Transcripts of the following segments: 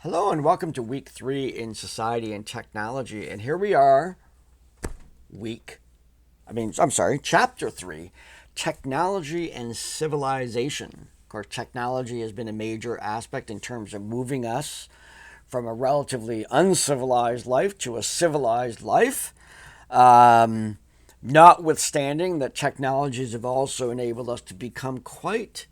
Hello and welcome to week 3 in society and technology. And here we are, chapter 3, technology and civilization. Of course, technology has been a major aspect in terms of moving us from a relatively uncivilized life to a civilized life. Notwithstanding that technologies have also enabled us to become quite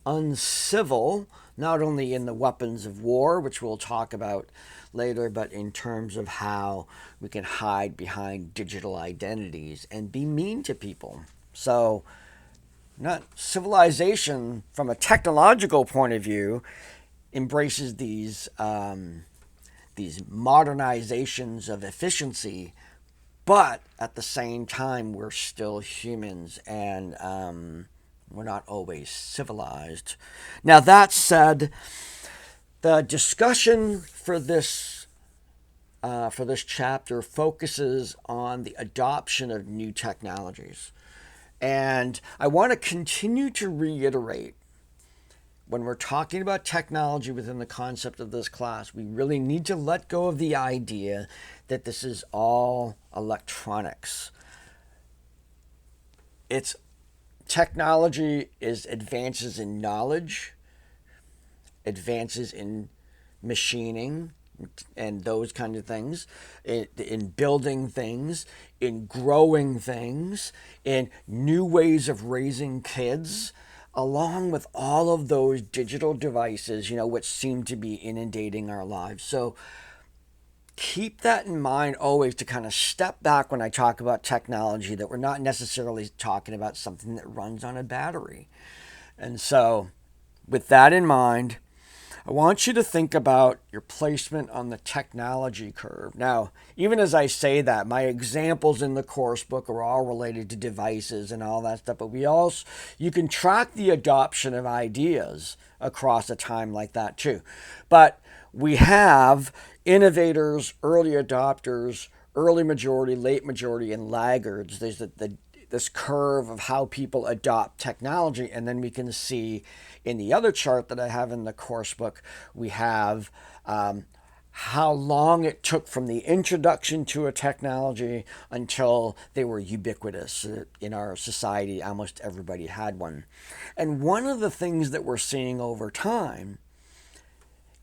uncivil, not only in the weapons of war, which we'll talk about later, but in terms of how we can hide behind digital identities and be mean to people. So, not civilization from a technological point of view embraces these modernizations of efficiency, but at the same time, we're still humans and we're not always civilized. Now, that said, the discussion for this chapter focuses on the adoption of new technologies. And I want to continue to reiterate, when we're talking about technology within the concept of this class, we really need to let go of the idea that this is all electronics. Technology is advances in knowledge, advances in machining, and those kind of things, in building things, in growing things, in new ways of raising kids, along with all of those digital devices, which seem to be inundating our lives. So keep that in mind always, to kind of step back when I talk about technology, that we're not necessarily talking about something that runs on a battery. And so with that in mind, I want you to think about your placement on the technology curve. Now, even as I say that, my examples in the course book are all related to devices and all that stuff, but you can track the adoption of ideas across a time like that too. But we have innovators, early adopters, early majority, late majority, and laggards. There's this curve of how people adopt technology, and then we can see in the other chart that I have in the course book, we have how long it took from the introduction to a technology until they were ubiquitous in our society. Almost everybody had one. And one of the things that we're seeing over time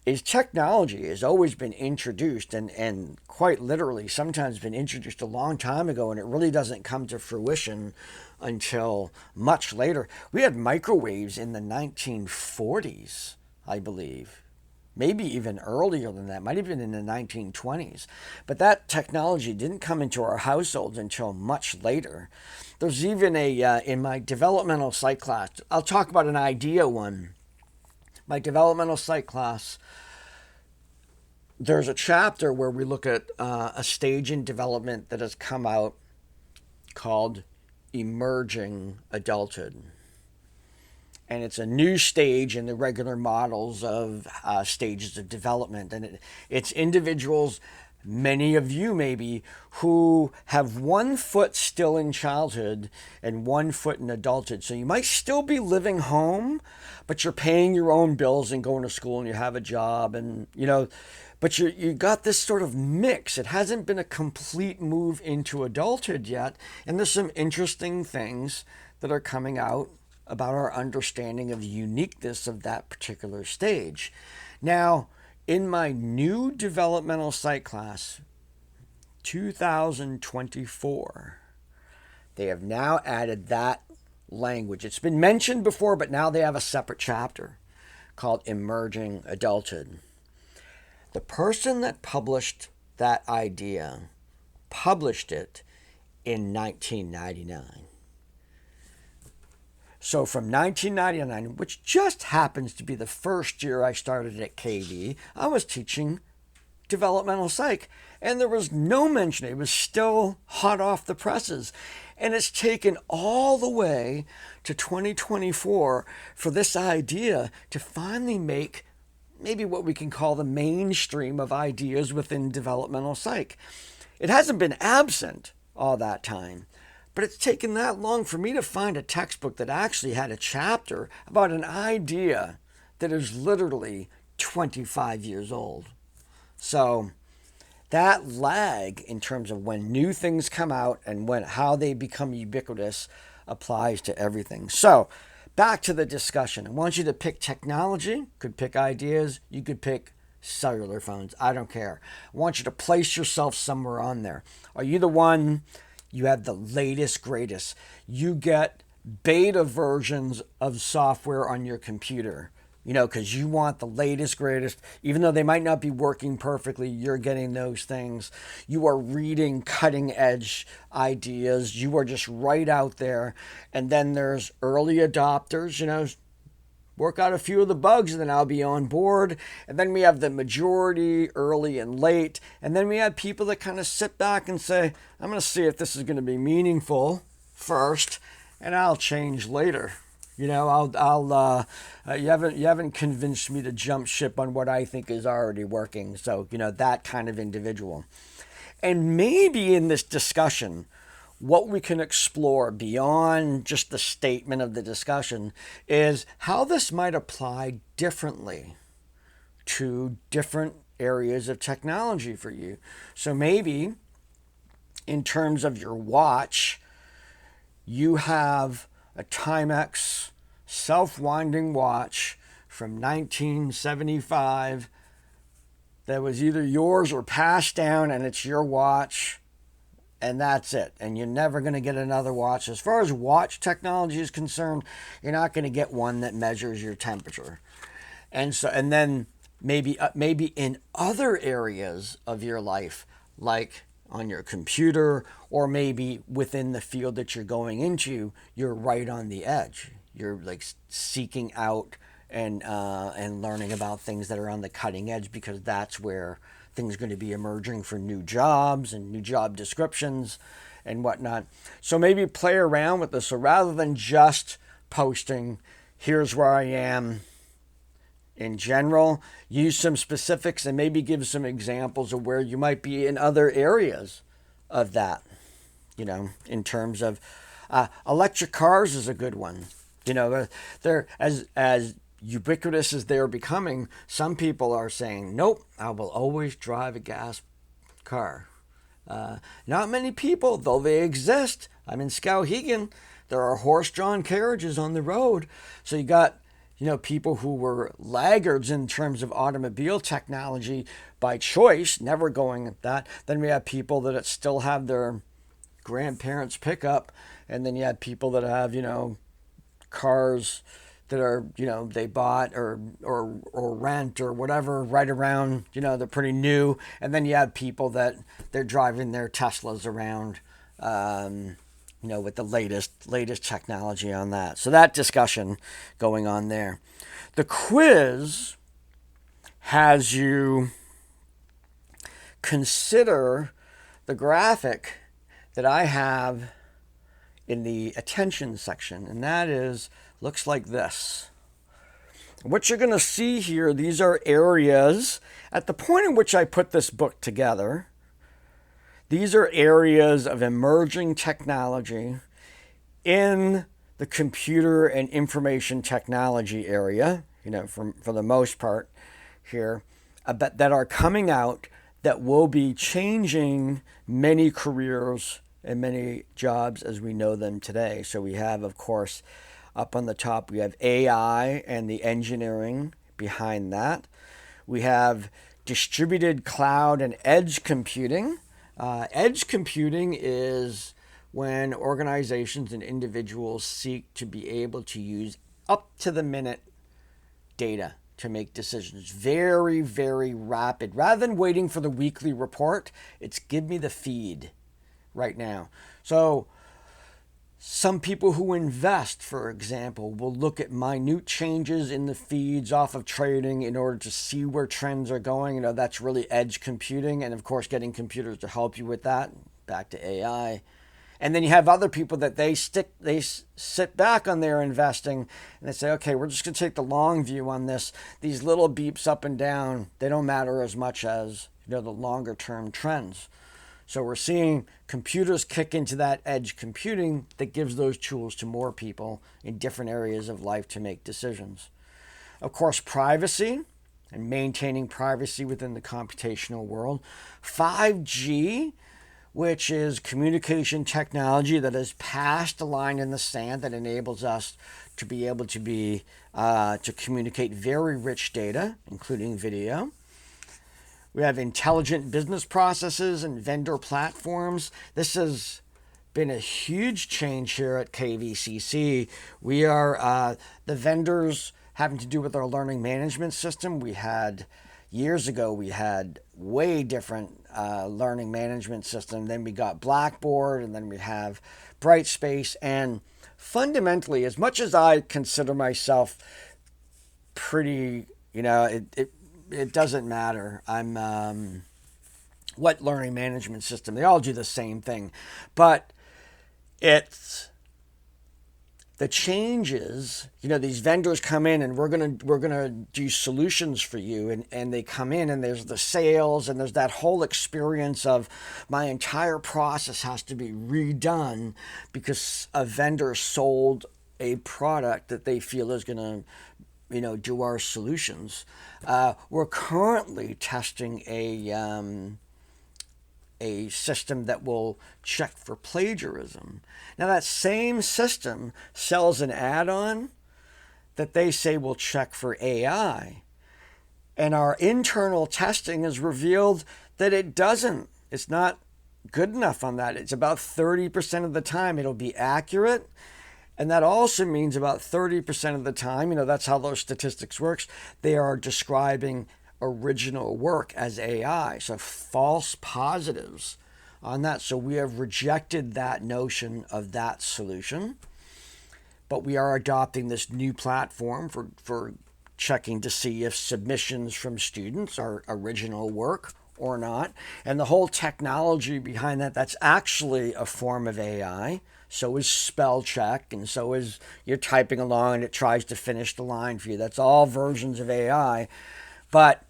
is technology has always been introduced, and quite literally sometimes been introduced a long time ago, and it really doesn't come to fruition until much later. We had microwaves in the 1940s, I believe. Maybe even earlier than that, might have been in the 1920s. But that technology didn't come into our households until much later. There's even in my developmental psych class, I'll talk about an idea one. My developmental psych class, there's a chapter where we look at a stage in development that has come out called emerging adulthood. And it's a new stage in the regular models of stages of development. And it's individuals, many of you maybe, who have one foot still in childhood and one foot in adulthood. So you might still be living home, but you're paying your own bills and going to school and you have a job, and but you got this sort of mix. It hasn't been a complete move into adulthood yet. And there's some interesting things that are coming out about our understanding of the uniqueness of that particular stage. Now, in my new developmental psych class, 2024, they have now added that language. It's been mentioned before, but now they have a separate chapter called Emerging Adulthood. The person that published that idea published it in 1999. So from 1999, which just happens to be the first year I started at KV, I was teaching developmental psych, and there was no mention. It was still hot off the presses. And it's taken all the way to 2024 for this idea to finally make maybe what we can call the mainstream of ideas within developmental psych. It hasn't been absent all that time, but it's taken that long for me to find a textbook that actually had a chapter about an idea that is literally 25 years old. So that lag in terms of when new things come out and how they become ubiquitous applies to everything. So back to the discussion. I want you to pick technology. Could pick ideas. You could pick cellular phones. I don't care. I want you to place yourself somewhere on there. Are you the one? You have the latest, greatest. You get beta versions of software on your computer, because you want the latest, greatest. Even though they might not be working perfectly, you're getting those things. You are reading cutting edge ideas. You are just right out there. And then there's early adopters, work out a few of the bugs and then I'll be on board. And then we have the majority, early and late. And then we have people that kind of sit back and say, I'm going to see if this is going to be meaningful first, and I'll change later. You haven't convinced me to jump ship on what I think is already working. So, that kind of individual. And maybe in this discussion, what we can explore beyond just the statement of the discussion is how this might apply differently to different areas of technology for you. So maybe in terms of your watch, you have a Timex self-winding watch from 1975 that was either yours or passed down, and it's your watch. And that's it. And you're never going to get another watch. As far as watch technology is concerned, you're not going to get one that measures your temperature. And then maybe in other areas of your life, like on your computer, or maybe within the field that you're going into, you're right on the edge. You're like seeking out and learning about things that are on the cutting edge, because that's where things are going to be emerging for new jobs and new job descriptions and whatnot. So maybe play around with this. So rather than just posting, here's where I am in general, use some specifics and maybe give some examples of where you might be in other areas of that, in terms of electric cars is a good one. They're as ubiquitous as they're becoming. Some people are saying, nope, I will always drive a gas car. Not many people, though they exist. I'm in Skowhegan. There are horse-drawn carriages on the road. So you got, people who were laggards in terms of automobile technology by choice, never going at that. Then we have people that still have their grandparents' pickup. And then you have people that have, cars that are, they bought or rent or whatever right around, they're pretty new. And then you have people that they're driving their Teslas around, with the latest technology on that. So that discussion going on there. The quiz has you consider the graphic that I have in the attention section, and that looks like this. What you're going to see here, these are areas, at the point in which I put this book together, these are areas of emerging technology in the computer and information technology area, for the most part here, that are coming out that will be changing many careers and many jobs as we know them today. So we have, of course, up on the top, we have AI and the engineering behind that. We have distributed cloud and edge computing. Edge computing is when organizations and individuals seek to be able to use up-to-the-minute data to make decisions. Very, very rapid. Rather than waiting for the weekly report, it's give me the feed right now. So some people who invest, for example, will look at minute changes in the feeds off of trading in order to see where trends are going. That's really edge computing. And of course, getting computers to help you with that. Back to AI. And then you have other people that they sit back on their investing and they say, okay, we're just going to take the long view on this. These little beeps up and down, they don't matter as much as the longer term trends. So we're seeing computers kick into that edge computing that gives those tools to more people in different areas of life to make decisions. Of course, privacy and maintaining privacy within the computational world. 5G, which is communication technology that has passed the line in the sand that enables us to be able to communicate very rich data, including video. We have intelligent business processes and vendor platforms. This has been a huge change here at KVCC. We are the vendors having to do with our learning management system. Years ago, we had way different learning management system. Then we got Blackboard, and then we have Brightspace. And fundamentally, as much as I consider myself pretty, it doesn't matter. I'm what learning management system. They all do the same thing. But it's the changes, these vendors come in and we're gonna do solutions for you, and they come in and there's the sales and there's that whole experience of my entire process has to be redone because a vendor sold a product that they feel is gonna do our solutions. We're currently testing a system that will check for plagiarism. Now that same system sells an add-on that they say will check for AI. And our internal testing has revealed that it doesn't. It's not good enough on that. It's about 30% of the time it'll be accurate. And that also means about 30% of the time, that's how those statistics works, they are describing original work as AI. So false positives on that. So we have rejected that notion of that solution. But we are adopting this new platform for checking to see if submissions from students are original work or not. And the whole technology behind that's actually a form of AI. So is spell check, and so is you're typing along and it tries to finish the line for you. That's all versions of AI. But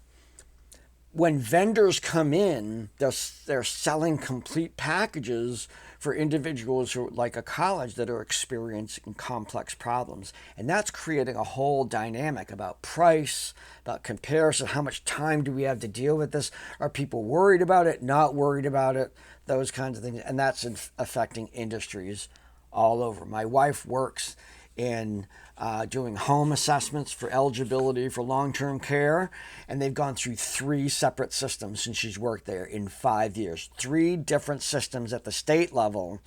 when vendors come in, they're selling complete packages for individuals who, like a college, that are experiencing complex problems. And that's creating a whole dynamic about price, about comparison, how much time do we have to deal with this? Are people worried about it, not worried about it? Those kinds of things. And that's affecting industries all over. My wife works in doing home assessments for eligibility for long-term care, and they've gone through 3 separate systems since she's worked there in 5 years. 3 different systems at the state level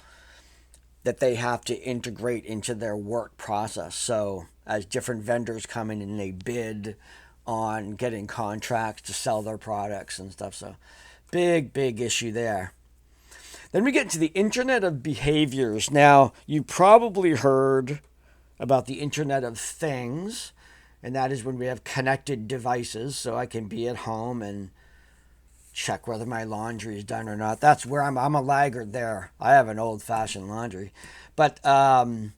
that they have to integrate into their work process. So as different vendors come in and they bid on getting contracts to sell their products and stuff. So big issue there. Then we get to the Internet of Behaviors. Now, you probably heard about the Internet of Things, and that is when we have connected devices, so I can be at home and check whether my laundry is done or not. That's where I'm a laggard there. I have an old-fashioned laundry. But the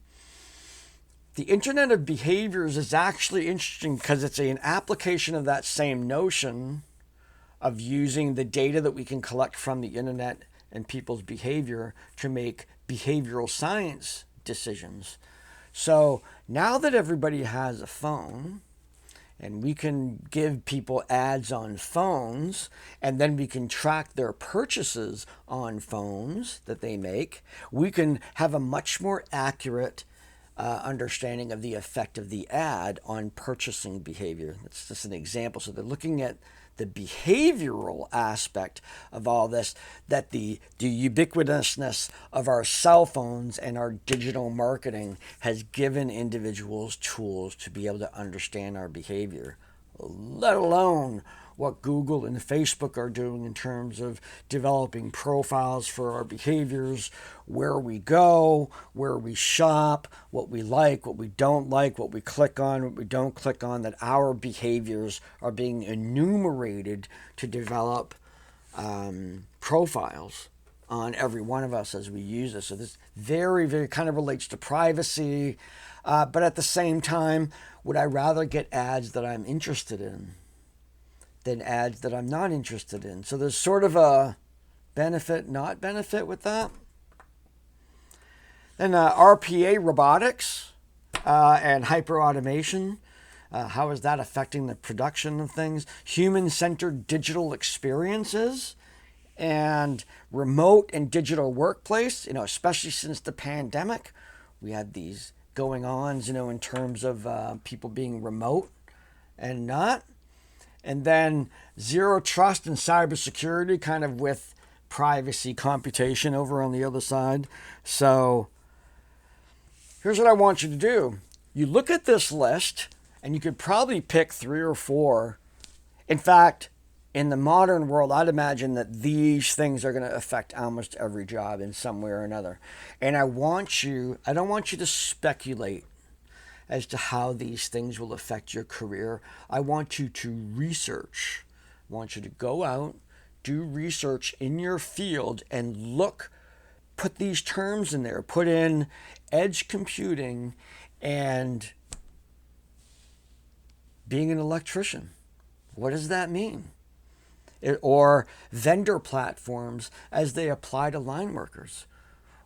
Internet of Behaviors is actually interesting because it's an application of that same notion of using the data that we can collect from the internet and people's behavior to make behavioral science decisions. So now that everybody has a phone, and we can give people ads on phones, and then we can track their purchases on phones that they make, we can have a much more accurate understanding of the effect of the ad on purchasing behavior. That's just an example. So they're looking at the behavioral aspect of all this, that the ubiquitousness of our cell phones and our digital marketing has given individuals tools to be able to understand our behavior, let alone what Google and Facebook are doing in terms of developing profiles for our behaviors, where we go, where we shop, what we like, what we don't like, what we click on, what we don't click on, that our behaviors are being enumerated to develop profiles on every one of us as we use this. So this very kind of relates to privacy, but at the same time, would I rather get ads that I'm interested in than ads that I'm not interested in? So there's sort of a benefit, not benefit with that. Then RPA, robotics, and hyperautomation. How is that affecting the production of things? Human-centered digital experiences and remote and digital workplace, especially since the pandemic. We had these going on, in terms of people being remote and not. And then zero trust and cybersecurity, kind of with privacy computation over on the other side. So here's what I want you to do. You look at this list, and you could probably pick 3 or 4. In fact, in the modern world, I'd imagine that these things are going to affect almost every job in some way or another. And I don't want you to speculate as to how these things will affect your career. I want you to research. I want you to go out, do research in your field, and put these terms in there. Put in edge computing and being an electrician. What does that mean? Or vendor platforms as they apply to line workers.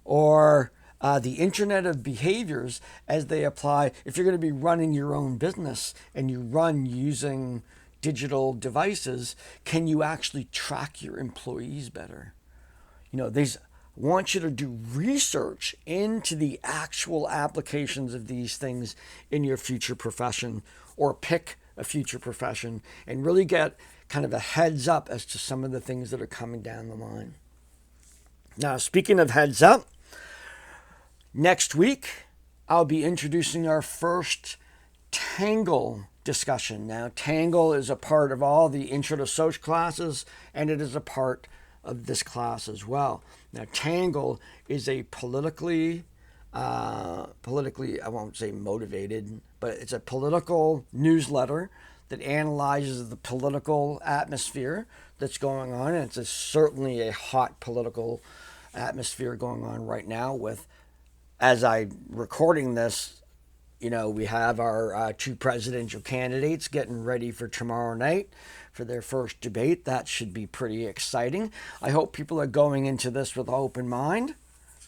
Or the Internet of Behaviors as they apply if you're going to be running your own business and you run using digital devices. Can you actually track your employees better? These want you to do research into the actual applications of these things in your future profession, or pick a future profession and really get kind of a heads up as to some of the things that are coming down the line. Now, speaking of heads up, next week I'll be introducing our first Tangle discussion. Now, Tangle is a part of all the Intro to SOC classes, and it is a part of this class as well. Now, Tangle is a politically, I won't say motivated, but it's a political newsletter that analyzes the political atmosphere that's going on. And it's certainly a hot political atmosphere going on right now with, as I'm recording this, we have our 2 presidential candidates getting ready for tomorrow night for their first debate. That should be pretty exciting. I hope people are going into this with an open mind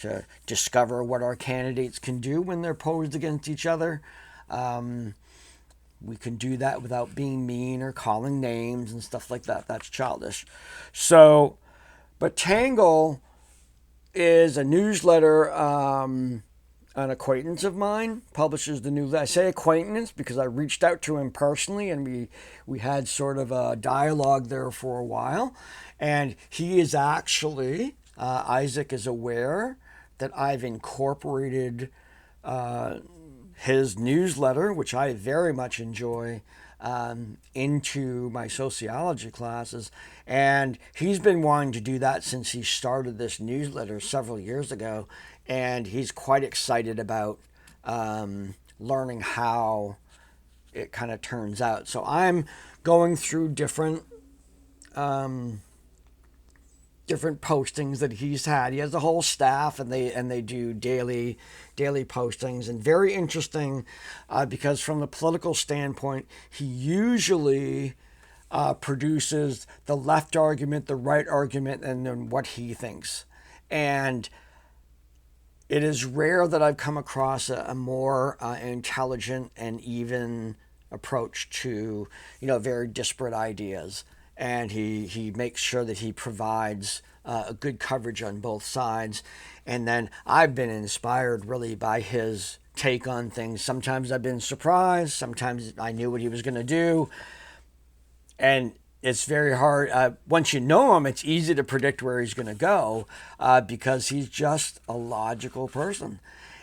to discover what our candidates can do when they're posed against each other. We can do that without being mean or calling names and stuff like that. That's childish. So, but Tangle is a newsletter. An acquaintance of mine publishes the newsletter. I say acquaintance because I reached out to him personally, and we had sort of a dialogue there for a while. And he is actually, Isaac is aware that I've incorporated his newsletter, which I very much enjoy, into my sociology classes. And he's been wanting to do that since he started this newsletter several years ago. And he's quite excited about learning how it kind of turns out. So I'm going through different postings that he's had. He has a whole staff, and they do daily postings, and very interesting because from the political standpoint, he usually produces the left argument, the right argument, and then what he thinks. And it is rare that I've come across a more intelligent and even approach to, very disparate ideas. And he makes sure that he provides a good coverage on both sides. And then I've been inspired really by his take on things. Sometimes I've been surprised. Sometimes I knew what he was going to do. And it's very hard. Once you know him, it's easy to predict where he's going to go because he's just a logical person.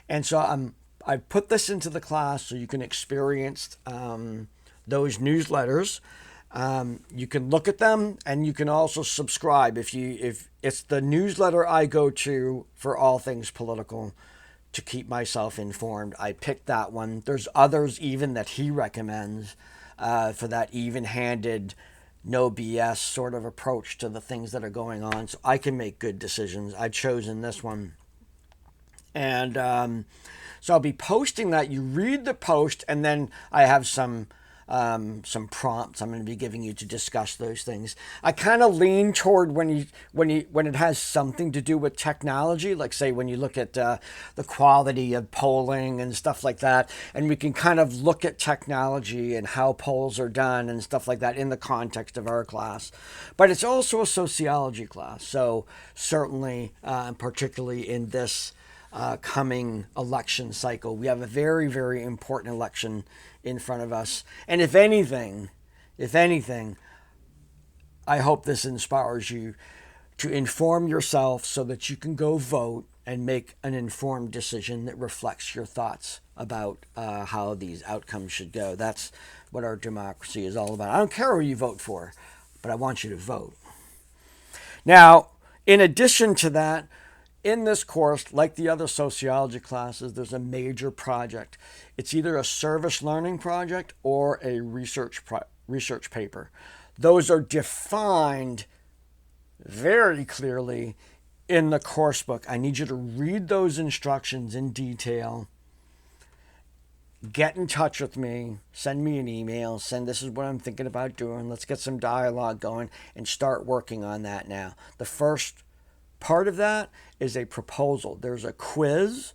And so I put this into the class so you can experience those newsletters. You can look at them, and you can also subscribe. If it's the newsletter I go to for all things political to keep myself informed, I picked that one. There's others even that he recommends for that even-handed, no BS sort of approach to the things that are going on, so I can make good decisions. I've chosen this one. And so I'll be posting that. You read the post, and then I have some some prompts I'm going to be giving you to discuss those things. I kind of lean toward when it has something to do with technology, like say when you look at the quality of polling and stuff like that, and we can kind of look at technology and how polls are done and stuff like that in the context of our class. But it's also a sociology class, so certainly, particularly in this coming election cycle, we have a very, very important election in front of us. And if anything, I hope this inspires you to inform yourself so that you can go vote and make an informed decision that reflects your thoughts about how these outcomes should go. That's what our democracy is all about. I don't care who you vote for, but I want you to vote. Now, in addition to that, in this course, like the other sociology classes, there's a major project. It's either a service learning project or a research paper. Those are defined very clearly in the course book. I need you to read those instructions in detail. Get in touch with me. Send me an email. This is what I'm thinking about doing. Let's get some dialogue going and start working on that now. The first part of that is a proposal. There's a quiz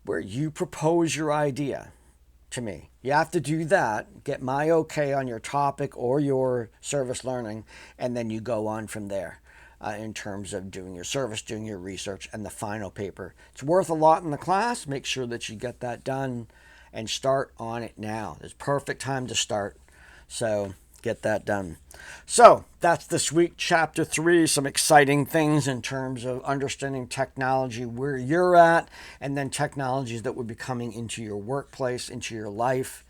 where you propose your idea to me. You have to do that, get my okay on your topic or your service learning, and then you go on from there in terms of doing your service, doing your research, and the final paper. It's worth a lot in the class. Make sure that you get that done and start on it now. It's perfect time to start. So get that done. So that's this week, chapter 3, some exciting things in terms of understanding technology, where you're at, and then technologies that would be coming into your workplace, into your life,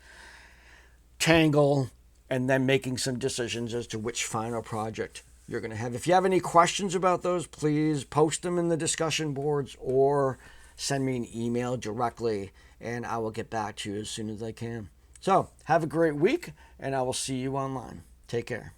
tangle, and then making some decisions as to which final project you're going to have. If you have any questions about those, please post them in the discussion boards or send me an email directly, and I will get back to you as soon as I can. So have a great week, and I will see you online. Take care.